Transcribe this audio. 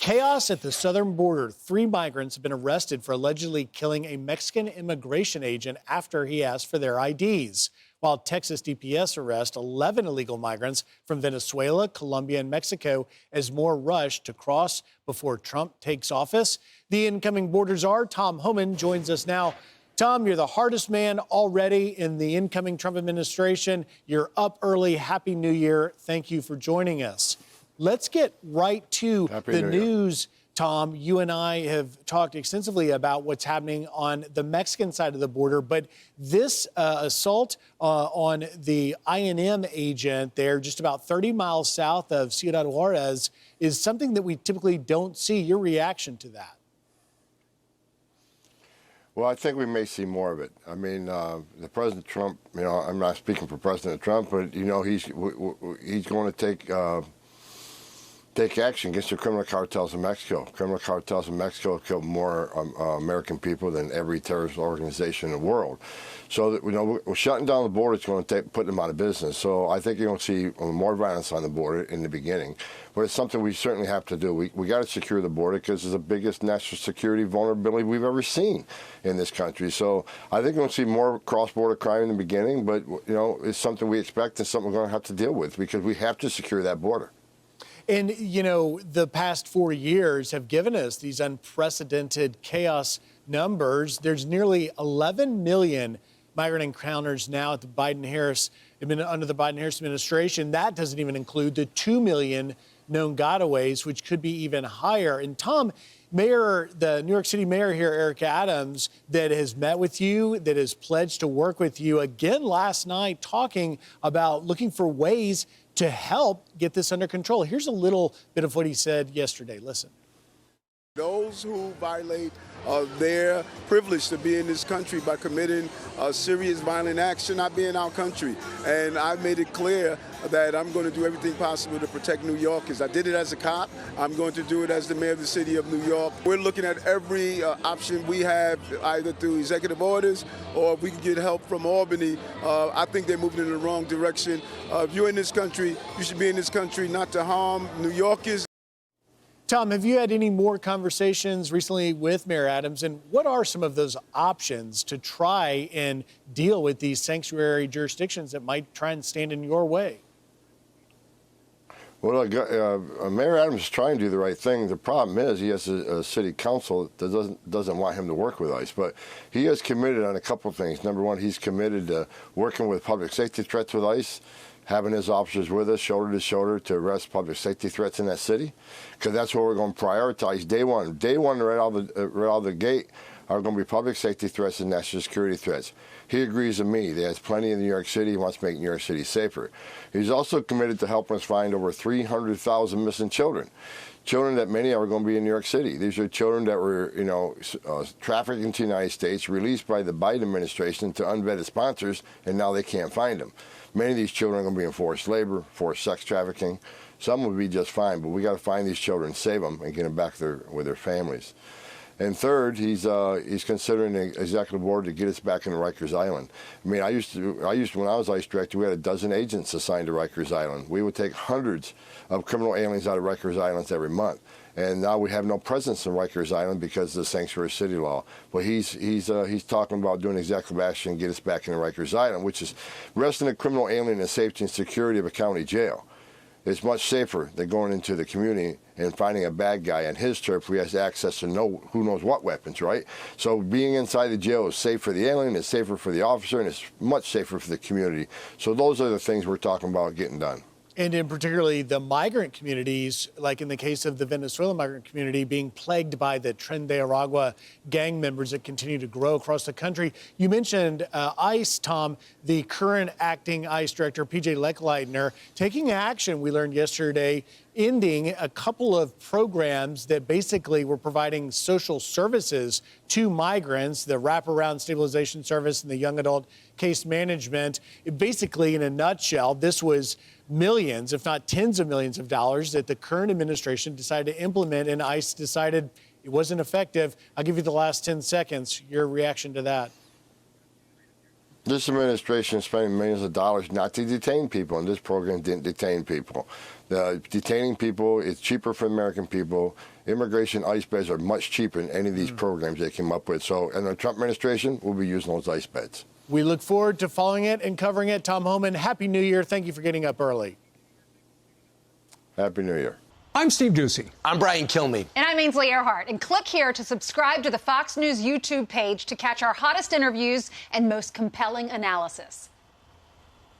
Chaos at the southern border. 3 migrants have been arrested for allegedly killing a Mexican immigration agent after he asked for their IDs. While Texas DPS arrests 11 illegal migrants from Venezuela, Colombia, and Mexico as more rush to cross before Trump takes office. The incoming border czar, Tom Homan, joins us now. Tom, you're the hardest man already in the incoming Trump administration. You're up early. Happy New Year. Thank you for joining us. Let's get right to the news, Tom. You and I have talked extensively about what's happening on the Mexican side of the border, but this assault on the INM agent there, just about 30 miles south of Ciudad Juarez, is something that we typically don't see. Your reaction to that? Well, I think we may see more of it. I mean, the President Trump, I'm not speaking for President Trump, but, he's going to take action against the criminal cartels in Mexico. Criminal cartels in Mexico have killed more American people than every terrorist organization in the world. So, we're shutting down the border. It's going to put them out of business. So I think you're going to see more violence on the border in the beginning. But it's something we certainly have to do. We got to secure the border because it's the biggest national security vulnerability we've ever seen in this country. So I think we're going to see more cross-border crime in the beginning. But, it's something we expect and something we're going to have to deal with because we have to secure that border. And, the past 4 years have given us these unprecedented chaos numbers. There's nearly 11 million migrant encounters now at the Biden-Harris, under the Biden-Harris administration. That doesn't even include the 2 million known gotaways, which could be even higher. And Tom, the New York City Mayor here, Eric Adams, that has met with you, that has pledged to work with you again last night, talking about looking for ways to help get this under control. Here's a little bit of what he said yesterday. Listen. Those who violate their privilege to be in this country by committing serious violent acts should not be in our country. And I've made it clear that I'm going to do everything possible to protect New Yorkers. I did it as a cop. I'm going to do it as the mayor of the city of New York. We're looking at every option we have, either through executive orders or if we can get help from Albany. I think they're moving in the wrong direction. If you're in this country, you should be in this country not to harm New Yorkers. Tom, have you had any more conversations recently with Mayor Adams, and what are some of those options to try and deal with these sanctuary jurisdictions that might try and stand in your way? Well, Mayor Adams is trying to do the right thing. The problem is he has a city council that doesn't want him to work with ICE, but he is committed on a couple of things. Number one, he's committed to working with public safety threats with ICE, having his officers with us shoulder to shoulder to arrest public safety threats in that city, because that's what we're going to prioritize day one. Day one, right out of the gate, are going to be public safety threats and national security threats. He agrees with me. There's plenty in New York City. He wants to make New York City safer. He's also committed to helping us find over 300,000 missing children. Children that many are going to be in New York City. These are children that were, trafficked into the United States, released by the Biden administration to unvetted sponsors, and now they can't find them. Many of these children are going to be in forced labor, forced sex trafficking. Some will be just fine, but we got to find these children, save them, and get them back with their families. And third, he's considering the executive order to get us back into Rikers Island. I mean, I used to when I was ICE director, we had a dozen agents assigned to Rikers Island. We would take hundreds of criminal aliens out of Rikers Islands every month. And now we have no presence in Rikers Island because of the sanctuary city law. But he's talking about doing executive action and get us back into Rikers Island, which is arresting a criminal alien in the safety and security of a county jail. It's much safer than going into the community and finding a bad guy on his turf who has access to who knows what weapons, right? So being inside the jail is safe for the alien, it's safer for the officer, and it's much safer for the community. So those are the things we're talking about getting done. And in particularly the migrant communities, like in the case of the Venezuelan migrant community, being plagued by the Tren de Aragua gang members that continue to grow across the country. You mentioned ICE, Tom, the current acting ICE director, PJ Lechleitner, taking action, we learned yesterday, ending a couple of programs that basically were providing social services to migrants, the wraparound stabilization service and the young adult case management. Basically, in a nutshell, this was millions, if not tens of millions of dollars that the current administration decided to implement, and ICE decided it wasn't effective. I'll give you the last 10 seconds. Your reaction to that? This administration is spending millions of dollars not to detain people, and this program didn't detain people. Detaining people is cheaper for American people. Immigration ice beds are much cheaper than any of these programs they came up with. So, in the Trump administration, we'll be using those ice beds. We look forward to following it and covering it. Tom Homan, Happy New Year. Thank you for getting up early. Happy New Year. I'm Steve Ducey. I'm Brian Kilmeade. And I'm Ainsley Earhart. And click here to subscribe to the Fox News YouTube page to catch our hottest interviews and most compelling analysis.